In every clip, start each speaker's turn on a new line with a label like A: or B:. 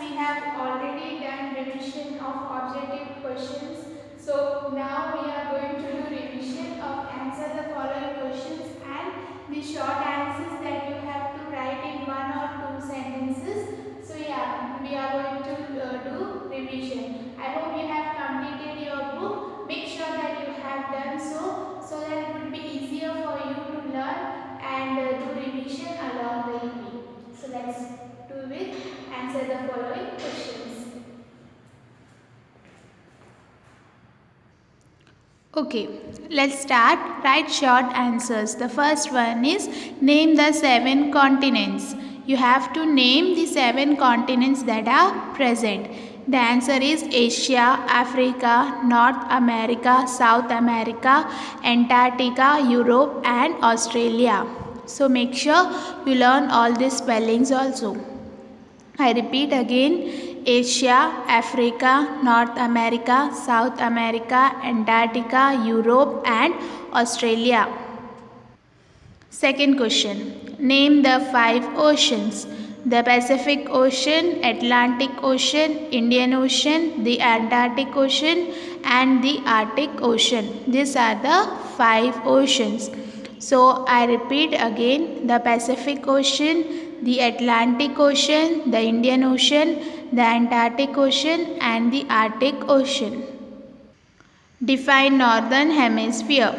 A: we have already done revision of objective questions. So now we are going to do revision of answer the following questions and the short answers that you have to write in one or two sentences. So yeah, we are going to do revision. I hope you have completed your book. Make sure that you have done so that it would be easier for you to learn and do revision along the way. So let's do it. Answer the following questions. Okay, let's start. Write short answers. The first one is name the 7 continents. You have to name the 7 continents that are present. The answer is Asia, Africa, North America, South America, Antarctica, Europe and Australia. So make sure you learn all these spellings also. I repeat again, Asia, Africa, North America, South America, Antarctica, Europe and Australia. Second question, name the 5 oceans. The Pacific Ocean, Atlantic Ocean, Indian Ocean, the Antarctic Ocean and the Arctic Ocean. These are the 5 oceans. So I repeat again, the Pacific Ocean, the Atlantic Ocean, the Indian Ocean, the Antarctic Ocean and the Arctic Ocean. Define Northern Hemisphere.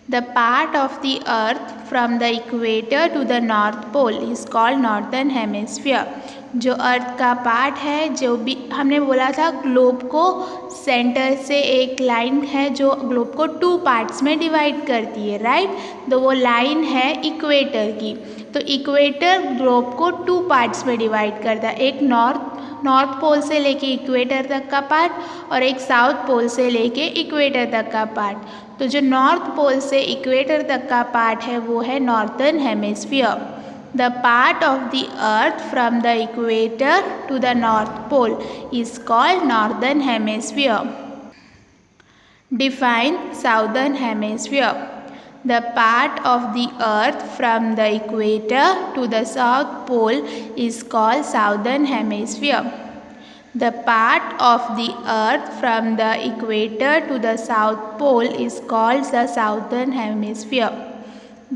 A: The part of the earth from the equator to the north pole is called northern hemisphere. जो अर्थ का part है, जो भी हमने बोला था globe को centre से एक लाइन है जो ग्लोब को 2 पार्ट्स में डिवाइड करती है, राइट. तो वो लाइन है इक्वेटर की. तो इक्वेटर ग्लोब को 2 पार्ट्स में डिवाइड करता है. एक नॉर्थ पोल से लेके इक्वेटर तक का पार्ट और एक साउथ पोल से लेके इक्वेटर तक का पार्ट. तो जो नॉर्थ पोल से इक्वेटर तक का पार्ट है वो है northern hemisphere. The part of the earth from the equator to the north pole is called northern hemisphere. Define southern hemisphere. The part of the earth from the equator to the south pole is called southern hemisphere. The part of the earth from the equator to the south pole is called the southern hemisphere.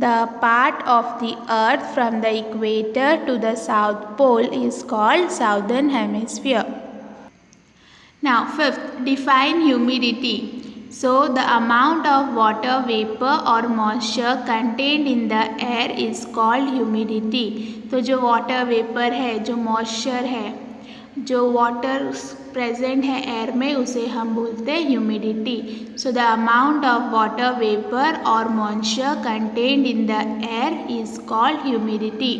A: The part of the earth from the equator to the south pole is called southern hemisphere. Now fifth, define humidity. So the amount of water vapor or moisture contained in the air is called humidity. तो जो water vapor है, जो moisture है, जो water present है air में, उसे हम बोलते हैं humidity. So the amount of water vapor or moisture contained in the air is called humidity.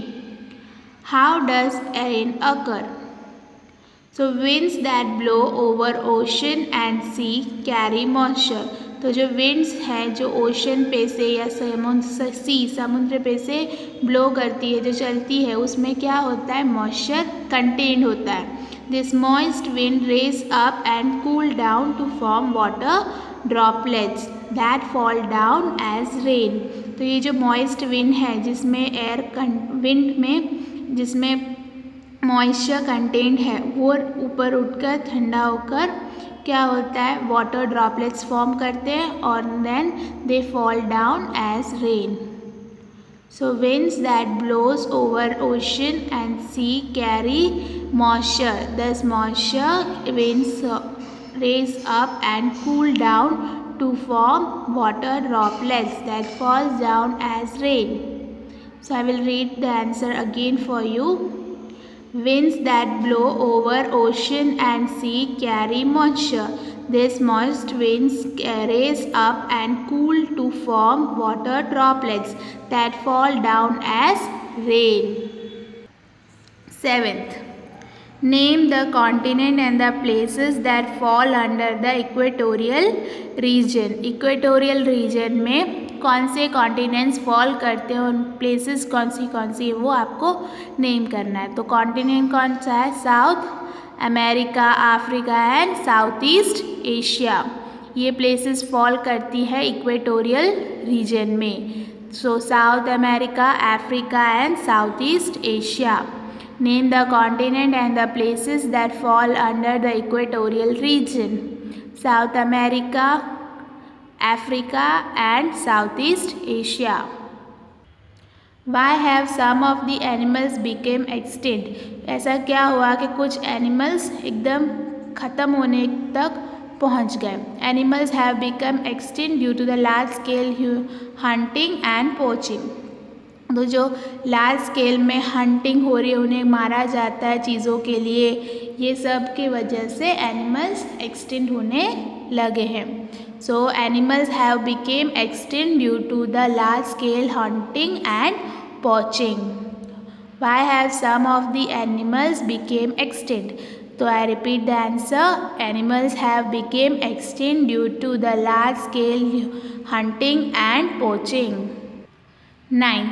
A: How does rain occur? So winds that blow over ocean and sea carry moisture. तो जो winds हैं जो ocean पे से या समुद्र पे से blow करती है, जो चलती है, उसमें क्या होता है, moisture contained होता है. This moist wind raise up and cool down to form water droplets that fall down as rain. तो ये जो moist wind है जिसमें wind में जिसमें मॉइस्चर कंटेंट है वो ऊपर उठकर ठंडा होकर क्या होता है, वाटर ड्रॉपलेट्स फॉर्म करते हैं और then they fall down as rain. So winds that blows over ocean and sea carry moisture. This moisture winds raise up and cool down to form water droplets that falls down as rain. So I will read the answer again for you. Winds that blow over ocean and sea carry moisture. These moist winds raise up and cool to form water droplets that fall down as rain. Seventh, name the continent and the places that fall under the equatorial region. Equatorial region में कौन से continents fall करते हैं, उन places कौन सी वो आपको name करना है. तो कॉन्टिनेंट कौन सा है, South America, Africa and South East Asia. ये प्लेसेस फॉल करती है इक्वेटोरियल रीजन में. So South America, Africa and South East Asia. Name the continent and the places that fall under the equatorial region. South America, Africa and Southeast Asia. Why have some of the animals became extinct? ऐसा क्या हुआ कि कुछ animals एकदम ख़त्म होने तक पहुंच गए. Animals have become extinct due to the large scale hunting and poaching. तो जो लार्ज स्केल में हंटिंग हो रही है, उन्हें मारा जाता है चीज़ों के लिए, ये सब की वजह से एनिमल्स एक्सटिंक्ट होने लगे हैं. So animals have become extinct due to the large scale hunting and poaching. Why have some of the animals became extinct? So I repeat the answer. Animals have became extinct due to the large scale hunting and poaching. 9.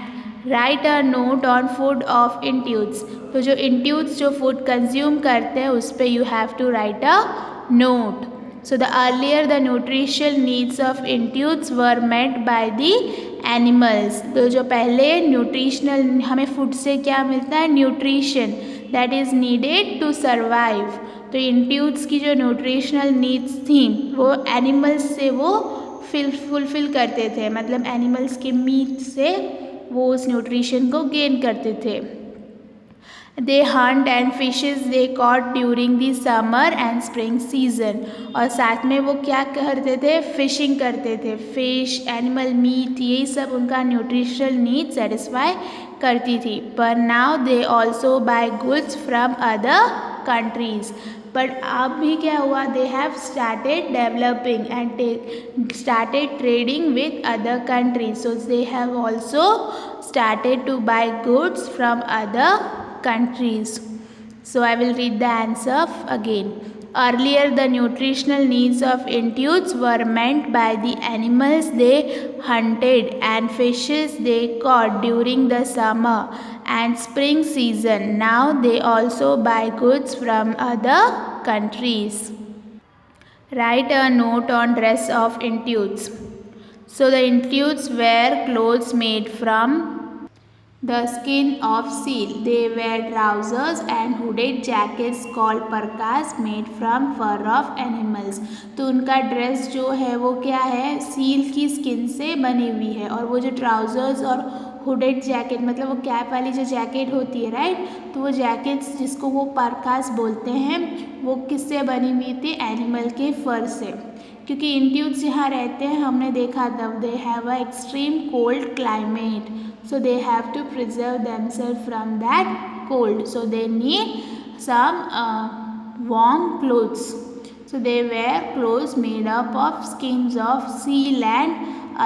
A: Write a note on food of intuits. तो जो intuits जो food consume करते हैं उस पर you have to write a note. So the earlier the nutritional needs of intuits were met by the animals. तो जो पहले न्यूट्रिशनल हमें फूड से क्या मिलता है, nutrition that is needed to survive. तो इंट्यूट्स की जो न्यूट्रिशनल नीड्स थी वो एनिमल्स से वो फुलफिल करते थे, मतलब एनिमल्स के मीट से वो उस न्यूट्रिशन को गेन करते थे. दे Hunt and fishes they caught during the summer and spring season. और साथ में वो क्या करते थे, फिशिंग करते थे. फिश, एनिमल मीट, यही सब उनका न्यूट्रिशनल नीड सेटिस्फाई करती थी. पर now they also buy goods from other countries. But अब भी क्या हुआ, they have started developing and started trading with other countries. So they have also started to buy goods from other countries. So I will read the answer again. Earlier the nutritional needs of intuits were met by the animals they hunted and fishes they caught during the summer and spring season. Now they also buy goods from other countries. Write a note on dress of intuits. So the intuits wear clothes made from the skin of seal. They wear trousers and hooded jackets called parkas made from fur of animals. तो उनका dress जो है वो क्या है, seal की skin से बनी हुई है. और वो जो ट्राउज़र्स और हुडेड जैकेट, मतलब वो कैप वाली जो जैकेट होती है, राइट, तो वो जैकेट्स जिसको वो परकास बोलते हैं वो किससे बनी हुई थी, एनिमल के फर से. क्योंकि इंट्यूट्स जहाँ रहते हैं हमने देखा तब they have a extreme cold climate. So they have to preserve themselves from that cold. So they need some warm clothes. So they wear clothes made up of skins of seal and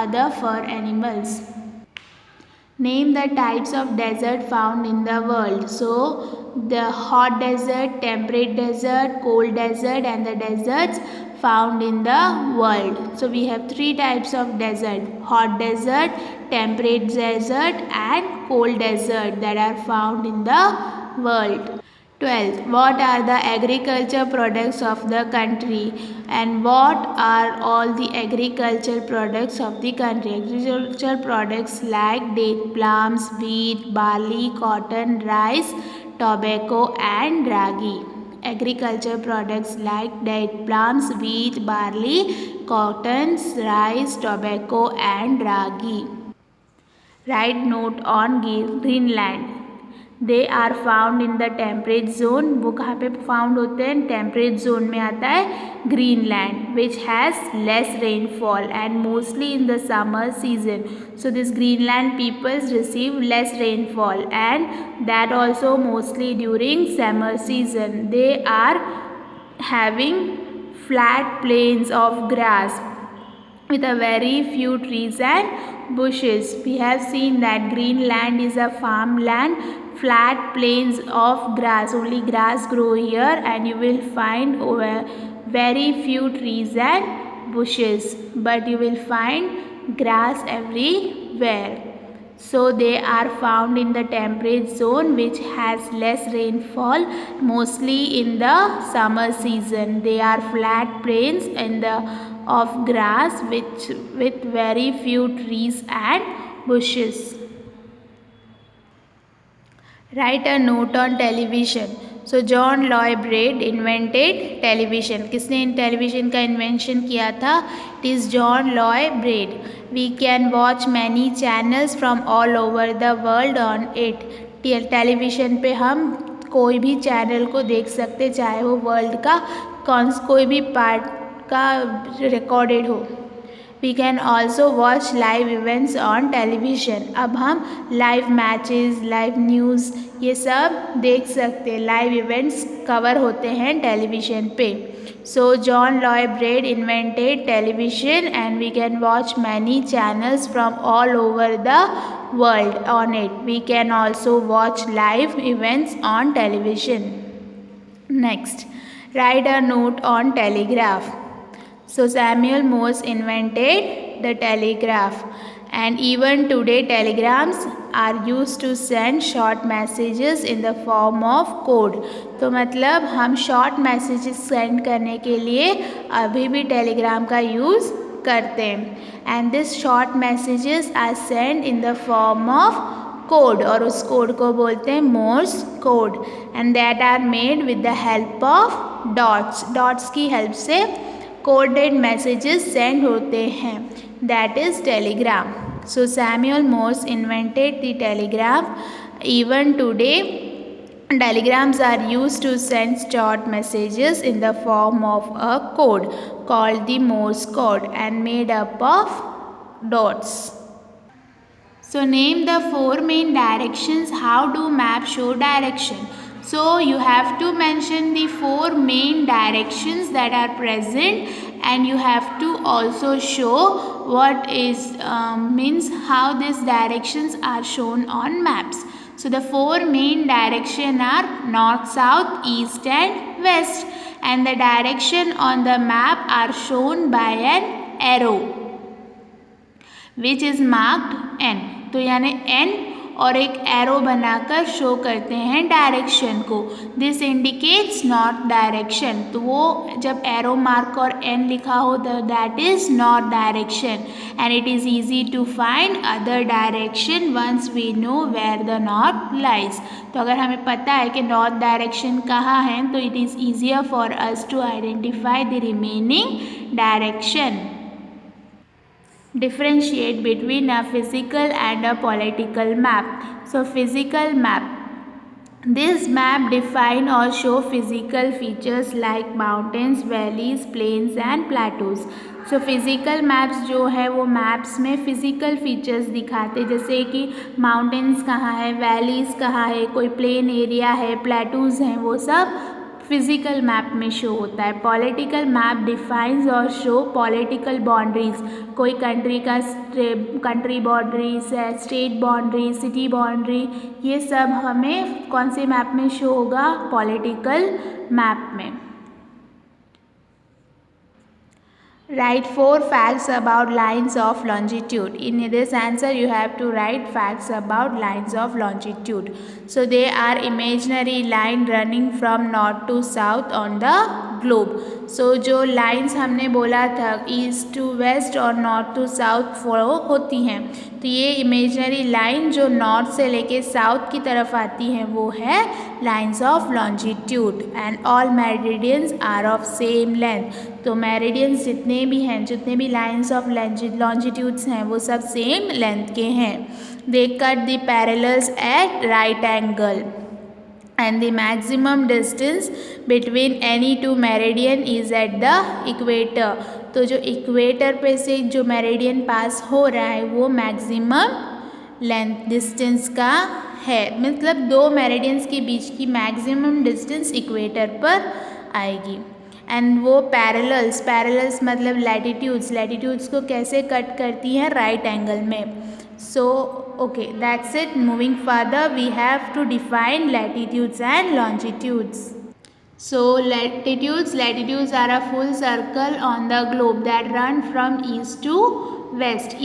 A: other fur animals. Name the types of desert found in the world. So the hot desert, temperate desert, cold desert and the deserts found in the world. So we have three types of desert: hot desert, temperate desert and cold desert that are found in the world. 12th, what are the agriculture products of the country and what are all the agricultural products of the country? Agricultural products like date plums, wheat, barley, cotton, rice, tobacco and ragi. Agriculture products like date plums, wheat, barley, cotton, rice, tobacco and ragi. Write note on Greenland. They are found in the temperate zone. वो कहाँ पे found होते हैं, temperate zone में आता है Greenland, which has less rainfall and mostly in the summer season. So this Greenland peoples receive less rainfall and that also mostly during summer season. They are having flat plains of grass with a very few trees and bushes. We have seen that Greenland is a farmland, flat plains of grass. Only grass grow here and you will find over very few trees and bushes, but you will find grass everywhere. So they are found in the temperate zone which has less rainfall, mostly in the summer season. They are flat plains in the of grass with very few trees and bushes. Write a note on television. So John Logie Baird invented television. किसने इन television का invention किया था? It is John Logie Baird. We can watch many channels from all over the world on it. Television पे हम कोई भी channel को देख सकते, चाहे वो वर्ल्ड का कोई भी पार्ट का रिकॉर्डेड हो. We can also watch live events on television. अब हम लाइव मैचेस, लाइव न्यूज़ ये सब देख सकते हैं. लाइव इवेंट्स कवर होते हैं टेलीविज़न पे. So John Logie Baird invented television and we can watch many channels from all over the world on it. We can also watch live events on television. Next, write a note on telegraph. So Samuel Morse invented the telegraph, and even today telegrams are used to send short messages in the form of code. तो मतलब हम short messages send करने के लिए अभी भी telegram का use करते हैं. And this short messages are sent in the form of code, और उस कोड को बोलते हैं Morse code, and that are made with the help of dots. dots की help से coded messages send होते हैं. That is telegram. So Samuel Morse invented the telegraph. Even today telegrams are used to send short messages in the form of a code called the Morse code and made up of dots. So name the four main directions. How do maps show direction? So you have to mention the four main directions that are present, and you have to also show what is means how these directions are shown on maps. So the four main directions are north, south, east and west, and the direction on the map are shown by an arrow which is marked N. तो यानी N और एक arrow बनाकर show करते हैं direction को. This indicates north direction. तो वो जब एरो मार्क और N लिखा हो that is north direction, and it is easy to find other direction once we know where the north lies. तो अगर हमें पता है कि नॉर्थ डायरेक्शन कहाँ है तो it is easier for us to identify the remaining direction. Differentiate between a physical and a political map. So physical map. This map define or show physical features like mountains, valleys, plains and plateaus. So physical maps जो है वो maps में physical features दिखाते, जैसे कि mountains कहाँ है, valleys कहाँ है, कोई plain area है, plateaus हैं, वो सब फिजिकल मैप में शो होता है. पॉलिटिकल मैप डिफाइंस और शो पॉलिटिकल बाउंड्रीज. कोई कंट्री का कंट्री बाउंड्रीज है, स्टेट बाउंड्री, सिटी बाउंड्री, ये सब हमें कौन से मैप में शो होगा? पॉलिटिकल मैप में. Write 4 facts about lines of longitude. In this answer you have to write facts about lines of longitude. So they are imaginary line running from north to south on the globe. So जो lines हमने बोला था east to waste और north to south follow होती हैं, तो ये imaginary line जो नॉर्थ से लेके साउथ की तरफ आती हैं वो है lines of longitude. And all meridians are of same length. तो मेरिडियंस जितने भी हैं, जितने भी लाइन्स ऑफ लॉन्जिट्यूड्स हैं वो सब सेम लेंथ के हैं. They cut the parallels at right angle and the maximum distance between any two meridian is at the equator. तो जो इक्वेटर पे से जो मेरिडियन पास हो रहा है वो मैक्सिमम लेंथ डिस्टेंस का है, मतलब दो मेरिडियंस के बीच की मैक्सिमम डिस्टेंस इक्वेटर पर आएगी. एंड वो पैरेलल्स मतलब लैटिट्यूड्स को कैसे कट करती हैं? राइट एंगल में. So okay, that's it. Moving further, we have to define latitudes and longitudes. So latitudes are a full circle on the globe that run from east to west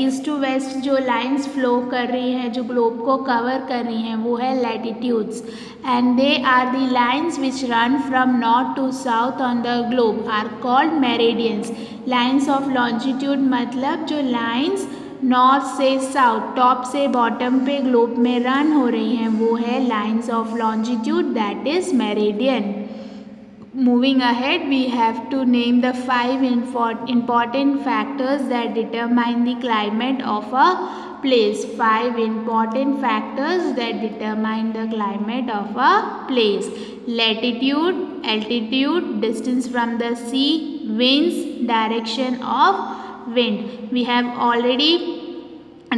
A: जो lines flow कर रही हैं, जो globe को cover कर रही हैं, वो है latitudes. And they are the lines which run from north to south on the globe are called meridians. Lines of longitude मतलब जो lines नॉर्थ से साउथ, टॉप से बॉटम पे ग्लोब में रन हो रही हैं, वो है lines of longitude, that is meridian. Moving ahead, we have to name the 5 important factors that determine the climate of a place. 5 important factors that determine the climate of a place. Latitude, altitude, distance from the sea, winds, direction of wind. We have already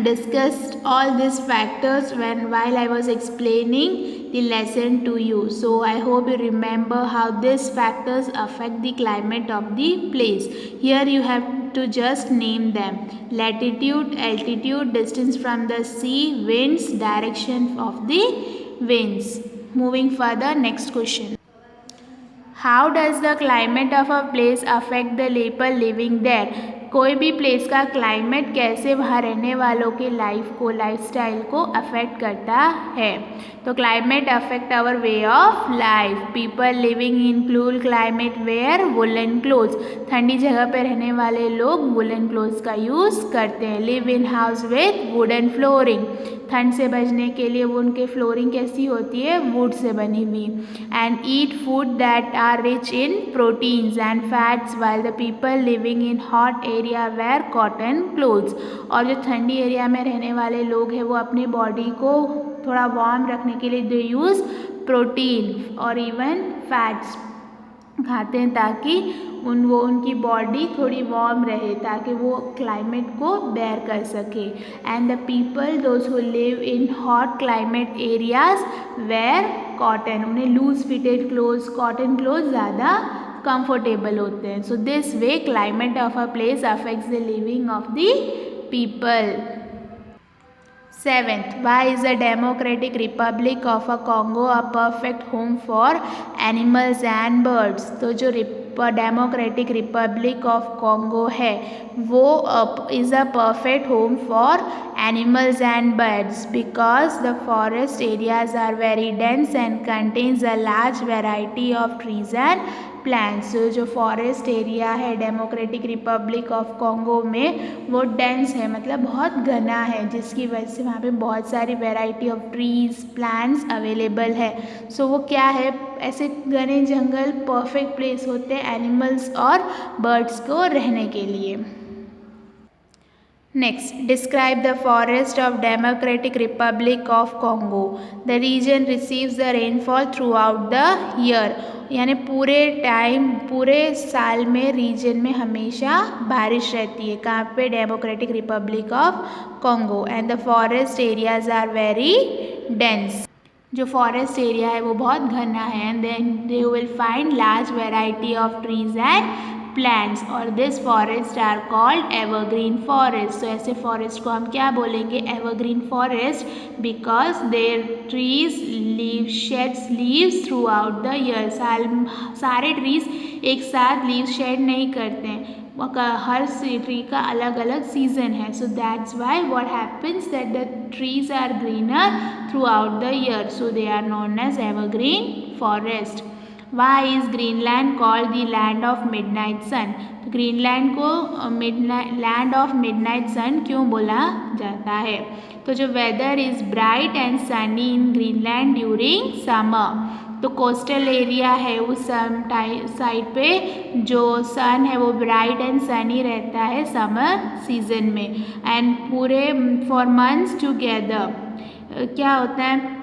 A: discussed all these factors while I was explaining the lesson to you. So I hope you remember how these factors affect the climate of the place. Here you have to just name them: latitude, altitude, distance from the sea, winds, direction of the winds. Moving further, next question. How does the climate of a place affect the people living there? कोई भी place का climate कैसे वहाँ रहने वालों के lifestyle को affect करता है. तो climate affect our way of life. People living in cool climate wear woollen clothes. ठंडी जगह पर रहने वाले लोग वुलन क्लोथ्स का यूज़ करते हैं. Live in house with wooden flooring. ठंड से बचने के लिए वो उनके फ्लोरिंग कैसी होती है, वुड से बनी हुई. And eat food that are rich in proteins and fats while the people living in hot area wear cotton clothes. और जो ठंडी एरिया में रहने वाले लोग हैं वो अपनी बॉडी को थोड़ा वार्म रखने के लिए दे यूज़ प्रोटीन और इवन फैट्स खाते हैं ताकि उनकी बॉडी थोड़ी वार्म रहे, ताकि वो क्लाइमेट को बेयर कर सके. And the people those who live in hot climate areas where cotton. उन्हें loose fitted clothes, cotton clothes ज़्यादा कंफर्टेबल होते हैं. So this way climate of a place affects the living of the people. 7th, why is the Democratic Republic of Congo a perfect home for animals and birds? तो जो democratic Republic of Congo है वो is a perfect home for animals and birds because the forest areas are very dense and contains a large variety of trees and plants. जो forest area है Democratic Republic of Congo में वो dense है, मतलब बहुत घना है, जिसकी वजह से वहाँ पे बहुत सारी variety of trees plants available है. सो वो क्या है, ऐसे घने जंगल परफेक्ट प्लेस होते हैं एनिमल्स और बर्ड्स को रहने के लिए. Next, describe the forest of Democratic Republic of Congo. The region receives the rainfall throughout the year. यानी पूरे साल में रीजन में हमेशा बारिश रहती है. कहाँ पे, Democratic Republic of Congo. And the forest areas are very dense. जो फॉरेस्ट एरिया है वो बहुत घना है. And then they will find large variety of trees and plants. और this forest are called evergreen forest. तो ऐसे फॉरेस्ट को हम क्या बोलेंगे, evergreen forest, because their trees sheds leaves throughout the year. सारे ट्रीज एक साथ लीव्स शेड नहीं करते हैं, हर ट्री का अलग अलग सीजन है. So that's why what happens that the trees are greener throughout the year. So they are known as evergreen forest. Why is Greenland called the land of midnight sun? तो Greenland को land of midnight sun क्यों बोला जाता है? तो जो weather is bright and sunny in Greenland during summer. तो coastal area है उस साइड पे जो सन है वो ब्राइट एंड सनी रहता है समर सीजन में. एंड पूरे फॉर मंथ्स टुगेदर क्या होता है,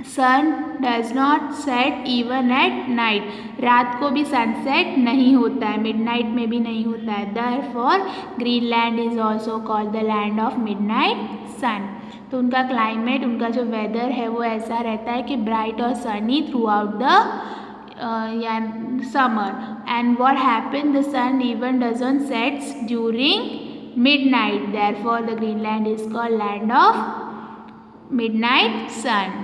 A: sun does not set even at night. रात को भी सनसेट नहीं होता है, मिडनाइट में भी नहीं होता है. Therefore Greenland is also called the land of midnight sun. तो उनका क्लाइमेट, उनका जो वेदर है वो ऐसा रहता है कि ब्राइट और sunny throughout the summer. And what happen, the sun even doesn't sets during midnight. Therefore the Greenland is called land of midnight sun.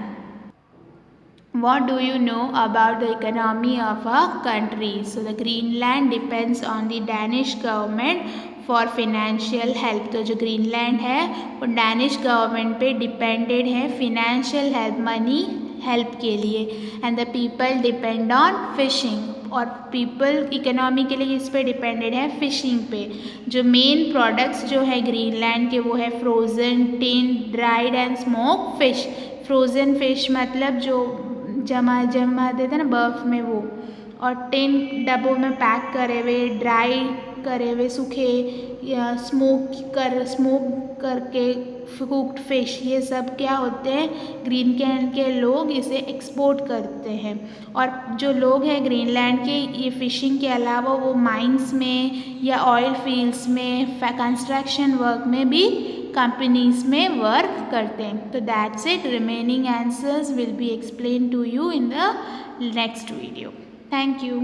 A: What do you know about the economy of a country? So the Greenland depends on the Danish government for financial help. तो जो Greenland है वो Danish government पे depended है financial help, money help के लिए. And the people depend on fishing. और people economy के लिए इस पे डिपेंडेड है फिशिंग पे। जो मेन प्रोडक्ट्स जो है ग्रीनलैंड के वो है frozen, tin, dried and smoke fish. Frozen fish मतलब जो जमा देते हैं ना बर्फ़ में वो, और टिन डब्बों में पैक करे हुए, ड्राई करे हुए सूखे, या स्मोक करके कुक्ड फिश, ये सब क्या होते हैं ग्रीनलैंड के लोग इसे एक्सपोर्ट करते हैं। और जो लोग हैं ग्रीनलैंड के ये फिशिंग के अलावा वो माइंस में या ऑयल फील्ड्स में कंस्ट्रक्शन वर्क में भी कंपनीज में वर्क करते हैं। तो that's it, remaining answers will be explain to you in the next video. Thank you.